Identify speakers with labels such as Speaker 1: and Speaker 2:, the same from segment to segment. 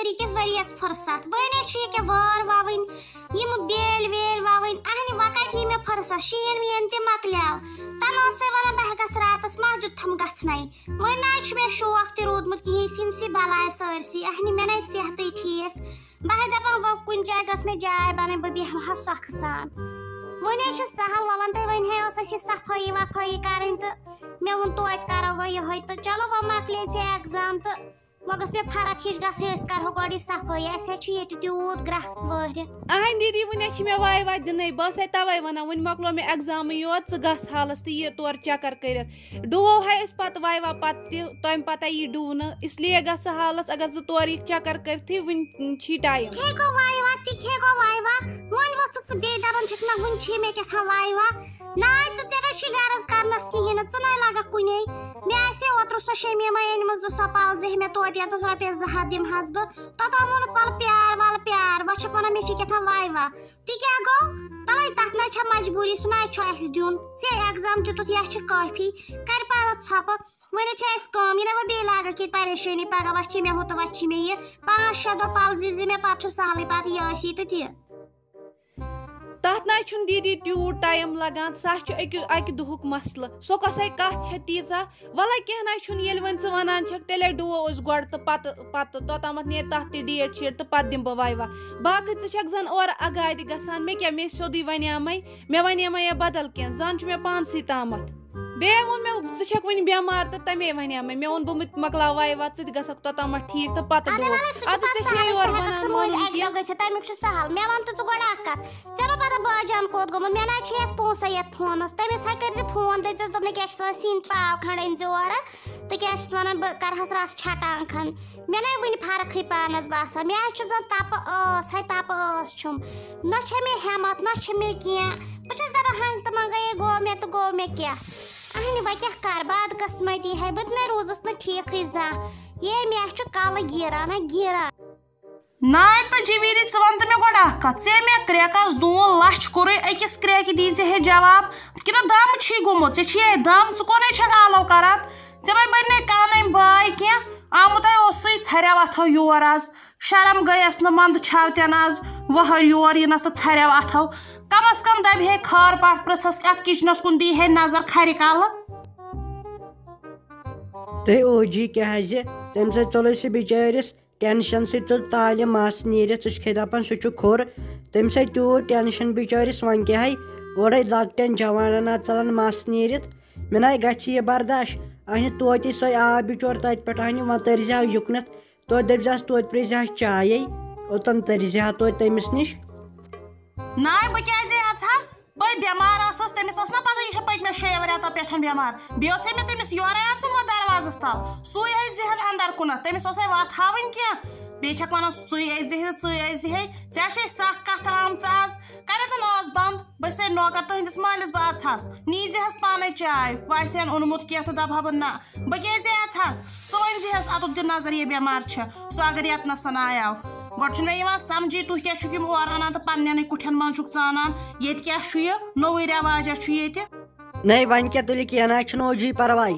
Speaker 1: جنوری کس وريس فرصت ونے چھ کہ وار واوین یم بیل ویل واوین اہنی وقت یہ میں فرصت شین وین تے مکلیو تنو سے ون بہ گس راتس مسجد تھم گژھنائی ون نہ میں شوق تے رودمت کہیں سمسی بلائے سرسی اہنی میں نہ صحت ٹھیک بہ دپان وہ کن جائے گس میں جائے بنے بہ بیہمہ سخ سان ونے چھ سہل ون تے ون ہے اس صفائی وفائی کرن تو میں ون توت کرو وہ یہ تو چلو وہ مکلے ژے ایگزام تو وہ گس میں فرق ہش گژھِ أسۍ کرہو گۄڈٕ صفٲیی اَسہِ حظ چھُ ییٚتہِ تیوٗت گرٛکھ وٲرِتھ
Speaker 2: اہن دیدی ون چھ مے واے واے دنے بس توے ونان ون مکلو مے ایگزام یوت ژٕ گژھ حالس تہ یہ تور چکر کرتھ ڈوو ہے اس پتہ واے وا پتہ تہ تمہ پتہ یہ ڈوو نہ اس لیے گژھ حالس اگر ژٕ تور یِکھ چکر کرتھی ون چھی ٹایم
Speaker 1: کھے گو واے وا تہ کھے گو واے وا ون وژھُکھ ژٕ بیٚیہِ دپان چھکھ نہ ون چھی مے کیٛاہ واے وا ناے تہٕ ژےٚ کیٛاہ چھی غرض کرنس کہیٖنۍ نہٕ ژٕ ناے لگکھ کُنے مےٚ آسہِ اوترٕ سۄ شمیٖما أنمٕژ سۄ پلزِ مےٚ توتہِ ییٚتس رۄپیس 2 ہتھ دِمہس بہٕ توٚتام ووٚنُکھ ول پیار وۄنۍ چھکھ ونان مےٚ چھِ کیٛاہ تھام واے وا تہِ کیٛاہ گوٚو تَوے تتھ نہ چھےٚ مجبوٗری سُہ نہ چھُ اَسہِ دیُن ژےٚ ایگزام دِتُتھ یہِ چھِ کٲفی کر پرو ژھۄپہٕ وۄنۍ چھِ اَسہِ کٲم یہِ نہ وۄنۍ بیٚیہِ لاگکھ ییٚتہِ پریشٲنی پگاہ وۄنۍ چھِ مےٚ ہُہ تہٕ وۄنۍ چھِ مےٚ یہِ 5-6 دۄہ پلزِ زِ مےٚ پتہٕ چھُ سہلٕے پتہٕ یہِ ٲسی تہٕ تہِ
Speaker 2: تات نہ چھُنہٕ دیدی تیوٗت ٹایم لگان سہ چھُ اکہِ دۄہُک مسلہٕ سۄ کۄسے کتھ چھےٚ تیٖژاہ وَلے کینٛہہ نہ چھُنہٕ ییٚلہِ وۄنۍ ژٕ وَنان چھکھ تیٚلے ڈُوو أسۍ گۄڈٕ تہٕ پتہٕ توٚتامتھ نیرِ تتھ تہِ ڈیٹ شیٹ تہٕ پتہٕ دِمہٕ بہٕ واے وا باقٕے ژٕ چھکھ زن اورٕ اگادِ گژھان مےٚ کیٛاہ مےٚ سیوٚدُے وَنیامَے مےٚ وَنیامَے بدل کینٛہہ زن چھُ مےٚ پانسٕے تامتھ بیٚیہِ ووٚن مےٚ ژٕ چھکھ وٕنہِ بٮ۪مار تہٕ تَمے وَنیامَے مےٚ ووٚن بہٕ مۄکلاو واے وا ژٕ تہِ گژھکھ توٚتامتھ ٹھیٖک تہٕ پتہٕ ڈُوو
Speaker 1: تمیُک چھُ سہل مےٚ وَن تہٕ ژٕ گۄڈٕ اکھ کتھ ژےٚ ما پتہ باجان کوٚت گوٚمُت مےٚ نہ چھِ یتھ پونٛسے یتھ فونس تٔمِس ہا کٔرۍ زِ فون دٔپزٮ۪س دوٚپنہٕ کیٛاہ چھِ ونان سِنۍ پاو کھنٛڈ أنۍ زِ اورٕ تہٕ کیٛاہ چھِ ونان بہٕ کرہس رس چھٹان کھنٛڈ مےٚ نَے وٕنہِ فرقٕے پانس باسان مےٚ حظ چھُ زن تپہٕ ٲس ہے تپہٕ ٲس چھُم نہ چھےٚ مےٚ ہٮ۪مت نہ چھِ مےٚ کینٛہہ بہٕ چھس دپان ہنٛگ تہٕ منٛگے گوٚو مےٚ تہٕ گوٚو مےٚ کیٛاہ اہنہِ وۄنۍ کیٛاہ کر بد قٕسمتی ہے بہٕ تہِ نَے روٗزٕس نہٕ ٹھیٖکٕے زانٛہہ ہے مےٚ چھُ کلہٕ گیران ہا گیران
Speaker 3: ناے تو جویری ژٕ وَن تہٕ مےٚ گۄڈٕ اکھ کتھ ژےٚ مےٚ کرٛیکس 2 لچھ کوٚرُے أکِس کرٛیکہِ دی ژےٚ ہے جواب کِنہٕ دم چھی گوٚمُت ژےٚ چھی دم ژٕ کوٚنے چھکھ آلو کران ژےٚ ما بننے کانٕے باے کینٛہہ آمُت اوسُے ژھریو اتھو یور آز شرم گٔیس نہٕ منٛدٕ چھاو تہِ نہٕ آز وہر یور یِنس تہٕ ژھریو اتھو کم از کم دبہِ ہے خار پاٹ پرٛژھس اتھ کچنس کُن دی ہے نظر کھرِ کلہٕ
Speaker 4: تُہۍ اوجی کیٛاہ زِ تمہِ سۭتۍ ژوٚلُے سُہ بِچٲرِس ٹٮ۪نشن سۭتۍ ژٕ تالہِ مس نیٖرِتھ ژٕ چھکھے دپان سُہ چھُ کھوٚر تمہِ سۭتۍ تیوٗت ٹٮ۪نشن بِچٲرِس وۄنۍ کیٛاہ ہے اورے لۄکٹٮ۪ن جوانن ژلان مس نیٖرِتھ مےٚ نَے گژھِ یہِ برداش اہنہِ توتہِ سۄے آو بِچور تتہِ پٮ۪ٹھ اہنہِ وۄنۍ تٔرزِہا یُکنتھ توتہِ دٔپزِہس توتہِ پرٛژھزِہس چایے اوٚتن تٔرزِہا توتہِ تٔمِس نِش
Speaker 3: ناے بہٕ کیٛازِ اژہس بہٕ بٮ۪مار ٲسٕس تٔمِس ٲس نا پتہ یہِ چھےٚ پٔتمہِ 6 رٮ۪تو پٮ۪ٹھ بٮ۪مار بیٚیہِ اوسے مےٚ تٔمِس یورے اژُمُت دروازس تل سُے أژزِہن انٛدر کُنتھ تٔمِس اوسے وتھ ہاوٕنۍ کینٛہہ بیٚیہِ چھکھ ونان ژٕے أژزِہے ژٕے أژزِہے ژےٚ چھے سکھ کتھ آمژٕ آز کرتن ٲس بنٛد بہٕ چھسے نوکر تُہنٛدِس مٲلِس بہٕ اژہس نیٖزِہس پانے چاے واسہِ ہن اوٚنمُت کینٛہہ تہٕ دپہا بہٕ نہ بہٕ کیٛازِ اژہس ژٕ ؤنزِہس اتُک دِ نظر یہِ بٮ۪مار چھےٚ سُہ اگر ییٚتنسن آیاو گۄڈٕ چھُنہٕ مےٚ یِوان سمجھی تُہۍ کیٛاہ چھُکھ یِم اورٕ اَنان تہٕ پننٮ۪نٕے کُٹھٮ۪ن منٛز چھُکھ ژانان ییٚتہِ کیٛاہ چھُ یہِ نوٚوٕے رٮ۪واجا چھُ ییٚتہِ
Speaker 4: نَے وۄنۍ کیٛاہ تُلہِ کینٛہہ نہ چھُنہٕ اوجی پرواے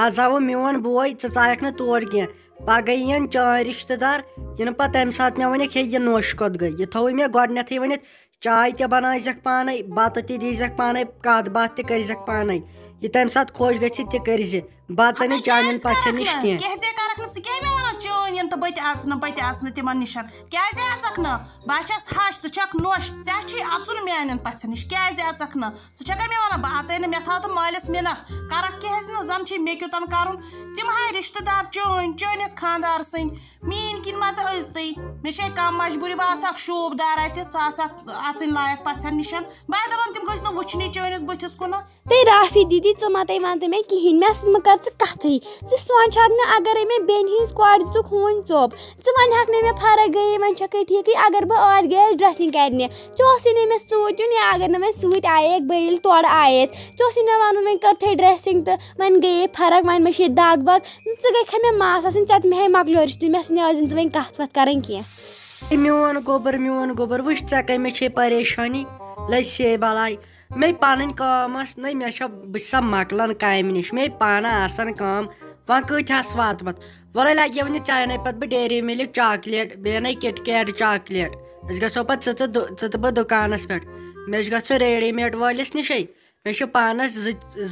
Speaker 4: آز آوُ میون بوے ژٕ ژایکھ نہٕ تور کینٛہہ پگہہ یِن چٲنۍ رشتہٕ دار یِنہٕ پتہٕ تمہِ ساتہٕ مےٚ ونکھ ہے یہِ نوٚش کوٚت گٔے یہِ تھوٚوُے مےٚ گۄڈنٮ۪تھٕے ؤنِتھ چاے تہِ بنٲیزٮ۪کھ پانے بتہٕ تہِ دیٖزٮ۪کھ پانے کتھ باتھ تہِ کٔرزٮ۪کھ پانے یہِ تمہِ ساتہٕ خۄش گژھِ تہِ کٔرزِ بژٕ نہٕ چانٮ۪ن پژھٮ۪ن نِش کینٛہہ
Speaker 3: کرکھ نہٕ ژٕ کیٛاہ مےٚ ونان چٲنۍ یِن تہٕ بہٕ تہِ اژنہٕ تِمن نِش کیٛازِ اژکھ نہٕ بہٕ چھس ہش ژٕ چھکھ نوٚش ژےٚ چھُے اژُن میانٮ۪ن پژھٮ۪ن نِش کیٛازِ اژکھ نہٕ ژٕ چھکھا مےٚ ونان بہٕ اژے نہٕ مےٚ تھاو تہٕ مٲلِس مِنتھ کرکھ کیٛازِ نہٕ زن چھُے مےٚ کیُتن کرُن تِم ہاے رشتہٕ دار چٲنِس خانٛدار سٕنٛدۍ میٛٲنۍ کِنۍ ما تہٕ أزتٕے مےٚ چھے کم مجبوٗری بہٕ آسہکھ شوٗب دار اتہِ ژٕ آسکھ اژٕنۍ لایق پژھٮ۪ن نِش بہٕ ہا دپان تِم گٔژھۍ نہٕ وٕچھنی چٲنِس بٕتھِس کُنتھ
Speaker 2: تے رافی دیدی ژٕ ما تے ون تہٕ مےٚ کِہیٖنۍ مےٚ سۭتۍ مہ کر ژٕ کتھٕے ژٕ سونٛچہکھ نہٕ اگرے مےٚ بیٚنہِ ہِنٛز کورِ دِتُکھ ہوٗنۍ ژوٚپ ژٕ ونہکھ نہٕ مےٚ فرق گٔیے وۄنۍ چھکھے ٹھیٖکٕے اگر بہٕ ٲدۍ گٔیس ڈریسِنٛگ کرنہِ ژےٚ اوسُے نہٕ مےٚ سۭتۍ یُن یا اگر نہٕ وۄنۍ سۭتۍ آییکھ بہٕ ییٚلہِ تورٕ آیس ژےٚ اوسُے مےٚ ونُن وۄنۍ کٔرتھے ڈریسِنٛگ تہٕ وۄنۍ گٔیے فرق وۄنۍ مےٚ چھِ ییٚتہِ دگ وگ ژٕ گٔیکھا مےٚ ماس آسٕنۍ ژےٚ تہِ مےٚ ہے مۄکلیو رِشتہٕ مےٚ سۭتۍ ٲسۍ زِ وۄنۍ کتھ وتھ کرٕنۍ کینٛہہ
Speaker 4: میون گوٚبُر وٕچھ ژےٚ کَمہِ چھے پریشٲنی لٔسے بلاے مےٚ پنٕنۍ کٲم ٲس نٔے مےٚ چھےٚ بہٕ چھَسا مۄکلان کامہِ نِش مےٚ پانہٕ آسان کٲم وۄنۍ کۭتِہس واتہٕ پتہٕ وَلے لگہِ وۄنۍ ژےٚ اَنے پَتہٕ بہٕ ڈیری مِلِک چاکلیٹ بیٚیہِ اَنے کِٹ کیٹ چاکلیٹ أسۍ گژھو پَتہٕ ژٕ تہٕ بہٕ دُکانَس پٮ۪ٹھ مےٚ چھُ گژھُن ریڈی میڈ وٲلِس نِشے مےٚ چھِ پانَس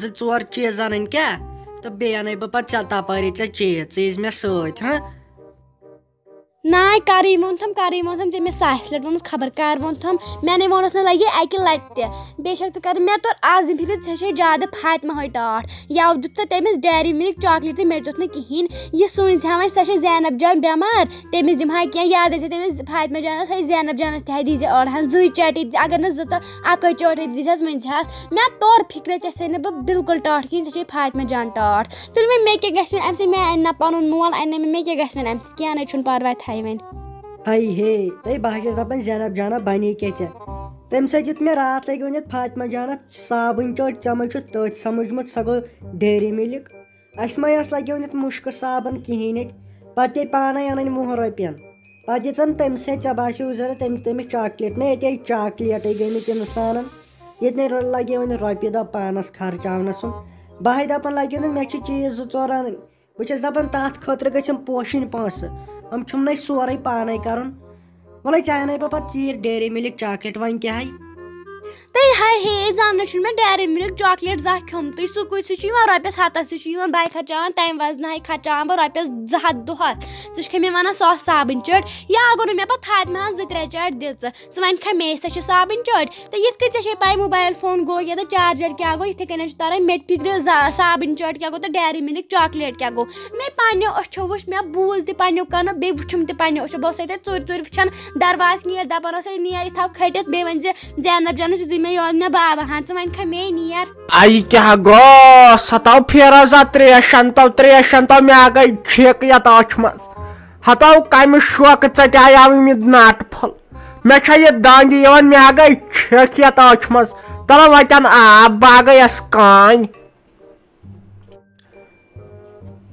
Speaker 4: زٕ ژور چیٖز اَنٕنۍ کیٛاہ تہٕ بیٚیہِ اَنے بہٕ پَتہٕ ژےٚ تَپٲری ژےٚ چیٖز ژٕ ییٖزِ مےٚ سۭتۍ ہاں
Speaker 5: ناے کَرٕے ووٚن تھم ژےٚ مےٚ 100 لَٹہِ ووٚنمُت خبر کر ووٚن تھم مےٚ ووٚنُتھ نہٕ لگہِ اَکہِ لَٹہِ تہِ بیٚیہِ چھکھ ژٕ کَران مےٚ توٚر آز پھِرِ ژےٚ چھے زیادٕ فاطمہٕے ٹاٹھ یَوٕ دیُت ژےٚ تٔمِس ڈیری مِلِک چاکلیٹ تہٕ مےٚ دیُت نہٕ کِہیٖنۍ یہِ سوٗنٛچ زِ ہا وۄنۍ سۄ چھےٚ زینب جان بٮ۪مار تٔمِس دِمہٕ ہا کینٛہہ یاد ٲسۍ تٔمِس فاطمہ جانَس ہے زینب جانَس تہِ ہا دیٖزِ أڑ ہن 2 چٲٹی اگر نہٕ 2 تہٕ اَکٲے چٲٹی دیٖزہَس ؤنۍزِہَس مےٚ توٚر فِکرِ ژےٚ چھے نہٕ بہٕ بِلکُل ٹاٹھ کِہیٖنۍ ژےٚ چھے فاطمہ جان ٹاٹھ تُلہِ وۄنۍ مےٚ کیٛاہ گژھِ وۄنۍ اَمہِ سۭتۍ مےٚ اَنہِ نا پَنُن مول اَنہِ نا مےٚ کیٛاہ گژھِ وۄنۍ اَمہِ سۭتۍ کینٛہہ نَے چھُنہٕ پَرواے تھایہِ وۄنۍ
Speaker 4: ہاے ہے تُہۍ بہٕ چھَس دَپان زینب جانا بَنے کیٛاہ ژےٚ تَمہِ سۭتۍ دیُت مےٚ راتھ لَگہِ ؤنِتھ فاطمہ جانَس صابٕنۍ چٲٹۍ ژےٚ مہ چھُتھ تٔتھۍ سَمجھمُت سۄ گوٚو ڈیری مِلِک اَسہِ مہ ٲس لَگہِ ؤنِتھ مُشکہٕ صابَن کِہیٖنۍ ییٚتہِ پَتہٕ پیٚیہِ پانَے اَنٕنۍ 10 رۄپیَن پَتہٕ دِژَن تٔمۍ سۭتۍ ژےٚ باسیو ضوٚرَتھ تٔمِس چاکلیٹ نہ ییٚتے چاکلیٹٕے گٔمٕتۍ اِنسانَن ییٚتہِ نَے لَگہِ وۄنۍ رۄپیہِ دۄہ پانَس خرچاونَس بہٕ دَپان لَگہِ نہٕ مےٚ چھِ چیٖز 2-4 اَنٕنۍ بہٕ چھَس دَپان تَتھ خٲطرٕ گٔژھِم پوشِنۍ پونٛسہٕ یِم چھُم نَے سورُے پانَے کَرُن وَلے ژےٚ اَنے بہٕ پَتہٕ ژیٖرۍ ڈیری مِلِک چاکلیٹ وۄنۍ کیٛاہ
Speaker 5: تُہۍ ہاے ہے زانٛنہٕ چھُنہٕ مےٚ ڈیری مِلِک چاکلیٹ زانٛہہ کھیوٚمتُے سُہ چھُ یِوان رۄپیَس 100 سُہ چھُ یِوان بَے خرچاوان تَمہِ وَزنہٕ خرچاوان بہٕ رۄپیَس 200 دۄہَس ژٕ چھکھے مےٚ وَنان سۄ ٲس صابٕنۍ چٲٹۍ یا اگر نہٕ مےٚ پَتہٕ فاطمہ ہَن 2-3 چٲٹۍ دِژٕ ژٕ وَنکھا مے سۄ چھِ صابٕنۍ چٲٹۍ تہٕ یِتھ کٔنۍ ژےٚ چھے پَے موبایل فون گوٚو یا تہٕ چارجَر کیٛاہ گوٚو یِتھَے کٔنۍ چھُ تَران مےٚ تہِ فِکرِ صابٕنۍ چٲٹۍ کیٛاہ گوٚو تہٕ ڈیری مِلِک چاکلیٹ کیٛاہ گوٚو مےٚ پنٛنیو أچھو وٕچھ مےٚ بوٗز تہِ پنٛنیو کَنو بیٚیہِ وٕچھُم تہِ پنٛنیو أچھو بہٕ ٲسَے تَتہِ ژوٗرِ وٕچھان دَرواز نیرِ دَپان ٲسَے نیر یہِ تھاو کھٔٹِتھ بیٚیہِ ؤنۍ زِ زینب جانَس یُتُے مےٚ یور مےٚ بابا ہَن ژٕ وَنکھا مے نیر
Speaker 6: اَے کیٛاہ گوٚو سۄ تاو پھیرَو ترٛیشَن تو مےٚ گٔے چھِک یَتھ أچھ منٛز ہَتو کَمہِ شوقہٕ ژَٹیٛاو یہِ ناٹہٕ پھوٚل مےٚ چھےٚ یہِ دانٛدِ یِوان مےٚ گٔے چھِک یَتھ أچھ منٛز تَلہٕ وَتٮ۪ن آب بہٕ گٔیَس کانۍ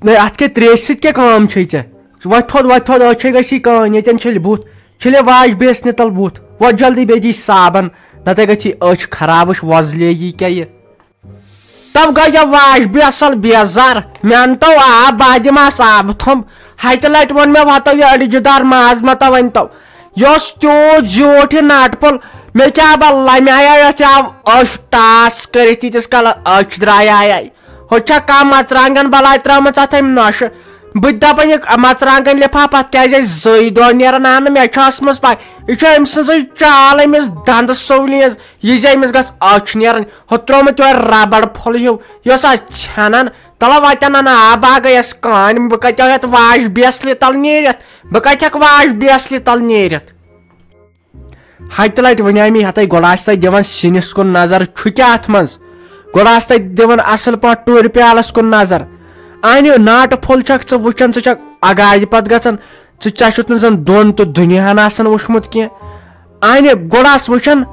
Speaker 6: نَے اَتھ کیٛاہ ترٛیشہِ سۭتۍ کیٛاہ کٲم چھے ژےٚ وۄتھ تھوٚد أچھے گژھی کٲنۍ ییٚتٮ۪ن چھٔلۍ بُتھ چھٔلے واش بیسنہِ تَل بُتھ وۄتھ جلدی بیٚیہِ دی صابَن نَتہٕ گژھی أچھ خراب وٕچھ وۄزلے یی کیٛاہ یہِ تَو گٔے یہِ واش بیسَل بیزار مےٚ اَنتو آب بہٕ دِمہَس آبہٕ تھوٚم ہَتہِ لَٹہِ ووٚن مےٚ وَتو یہِ أڑجہِ دار ماز مَتو ؤنۍتو یہِ اوس تیوٗت زیوٗٹھ یہِ ناٹہٕ پھوٚل مےٚ کیٛاہ بہٕ لَمیٛاے یَتھ آو أچھ ٹاس کٔرِتھ تیٖتِس کالَس أچھ درٛایے ہُتہِ چھا کانٛہہ مَژرانٛگَن بَلاے ترٛٲمٕژ اَتھ أمۍ نۄشہٕ بہٕ تہِ دَپان یہِ مَژرانٛگَن لِفاف اَتھ کیٛازِ ٲسۍ 2 دۄہ نیران اَننہٕ مےٚ چھِ ٲسمٕژ پَے یہِ چھُ أمۍ سٕنٛزٕے چال أمِس دَنٛدٕ سوٗلیٖز یہِ زِ أمِس گژھِ أچھ نیرٕنۍ ہُہ ترٛوومُت یورٕ رَبڑ پھوٚل ہیوٗ یہِ اوس آز ژھٮ۪نان تَلہ وَتٮ۪ن اَنہٕ آب بہٕ گٔیَس کانۍ بہٕ کَتہِ ہٮ۪کہٕ واش بیسلہِ تَل نیٖرِتھ ہَتہِ لَٹہِ وَنیٛاے مےٚ ہَتَے گۄڈٕ آسہِ تَتہِ دِوان سِنِس کُن نظر چھُ کیٛاہ اَتھ منٛز گۄڈٕ آسہِ تَتہِ دِوان اَصٕل پٲٹھۍ ٹوٗرِ پیالَس کُن نظر اَنہِ ناٹہٕ پھوٚل چھکھ ژٕ وٕچھان ژٕ چھکھ اگادِ پَتہٕ گژھان ژےٚ چھُتھ نہٕ زَن دۄن تہٕ دُنیاہَن آسان وٕچھمُت کینٛہہ اَنہِ گۄڈٕ آس وٕچھان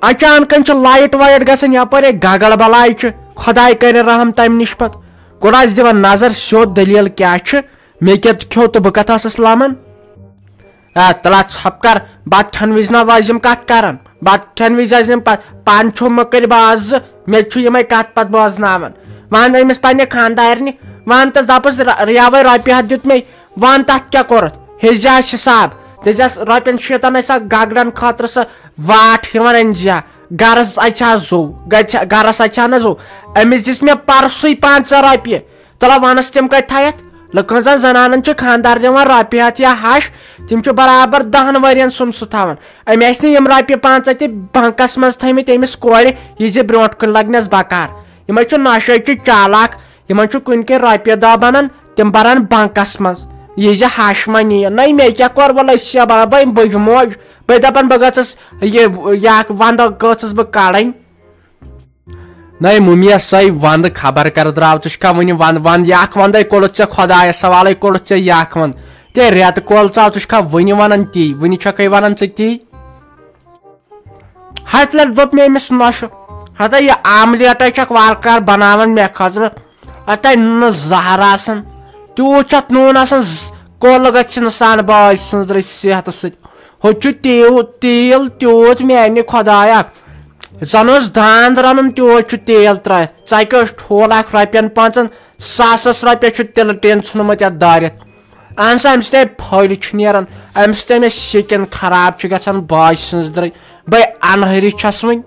Speaker 6: اچانکَن چھِ لایٹ وایٹ گژھان یَپٲرۍ گگڑ بَلاے چھِ خۄداے کَرِ رحم تَمہِ نِش پَتہٕ گۄڈٕ آسہِ دِوان نظر سیوٚد دٔلیٖل کیٛاہ چھِ مےٚ کیٛاہ کھیوٚو تہٕ بہٕ کَتھ ٲسٕس لَمان تَلہ ژھۄپہٕ کَر بَتہٕ کھٮ۪نہٕ وِزِ نہ وٲزِ یِم کَتھ کَران بَتہٕ کھٮ۪نہٕ وِزِ ٲسۍ یِم پانہٕ چھُ مہٕ کٔرۍ بازٕ مےٚ تہِ چھُ یِمَے کَتھ پَتہٕ بوزناوان وَن أمِس پنٛنہِ خاندارنہِ وَن تہٕ دَپُس یَوَے رۄپیہِ ہَتھ دیُت مے وَن تَتھ کیٛاہ کوٚرُتھ ہیٚزِہَس حِساب دٔپزِہَس رۄپیَن 6 ٲسۍ سۄ گگرَن خٲطرٕ سۄ واٹھ یِوان أنزِہا گَرَس اَژِ ہا زوٗ گَرَس اَژِ ہا نہ زوٗ أمِس دِژ مےٚ پَرسُے 5 رۄپیہِ تَلہ وَنَس تِم کَتہِ تھایَتھ لُکَن زَن زَنانَن چھُ خاندار دِوان رۄپیہِ ہَتھ یا ہَش تِم چھِ برابر 10 ؤرۍیَن سُہ تھاوان أمۍ ٲسۍ نہٕ یِم رۄپیہِ 5 تہِ بنٛکَس منٛز تھٲیمٕتۍ أمِس کورِ یہِ زِ برونٛٹھ کُن لَگنَس بکار یِمَے چھُ نۄشٲچہِ چالاک یِمن چھُ کُنہِ کِنۍ رۄپیہِ دہ بَنان تِم بَران بنٛکَس منٛز یہِ زِ ہَش ما نِیہِ نَے مےٚ کیٛاہ کوٚر وَلہٕ أسۍ چھِ بَبَے بٕجہِ موج بہٕ دَپان بہٕ گٔژھٕس یہِ وَندٕ گٔژھٕس بہٕ کَڑٕنۍ نَے مُمیا سۄے وَندٕ خبر کر درٛاو ژٕ چھُکھا وٕنہِ وَنٛد یَکھ وَندَے کوٚڑُتھ ژےٚ خۄدایَس سوالَے کوٚڑُتھ ژےٚ یَکھ وَنٛد تے رٮ۪تہٕ کول ژاو ژٕ چھُکھا وٕنہِ وَنان تی وٕنہِ چھَکھَے وَنان ژٕ تی ہَتہِ لَٹہِ دوٚپ مےٚ أمِس نۄشہٕ ہَتَے یہِ آملیٹَے چھَکھ وارٕ کار بَناوان مےٚ خٲطرٕ اَتَے نوٗنہٕ زَہر آسان تیوٗت چھُ اَتھ نوٗن آسان کۄل گژھِ اِنسان باے سٕنٛزرِ صحتہٕ سۭتۍ ہُتہِ چھُ تیٖل تیوٗت میٛانہِ خۄدایا زَن اوس داند رَنُن تیوٗت چھُ تیل ترٛٲیِتھ ژَکہِ اوس ٹھوٗل اَکھ رۄپیَن 5 ساسَس رۄپیہِ چھُ تِلہٕ ٹیٖن ژھُنمُت یَتھ دٲرِتھ اہن سا امہِ سۭتۍ پھٔلۍ چھِ نیران امہِ سۭتۍ مےٚ سِکِن خراب چھُ گژھان باج سٕنٛز درٕے بے انہری چھس وۄنۍ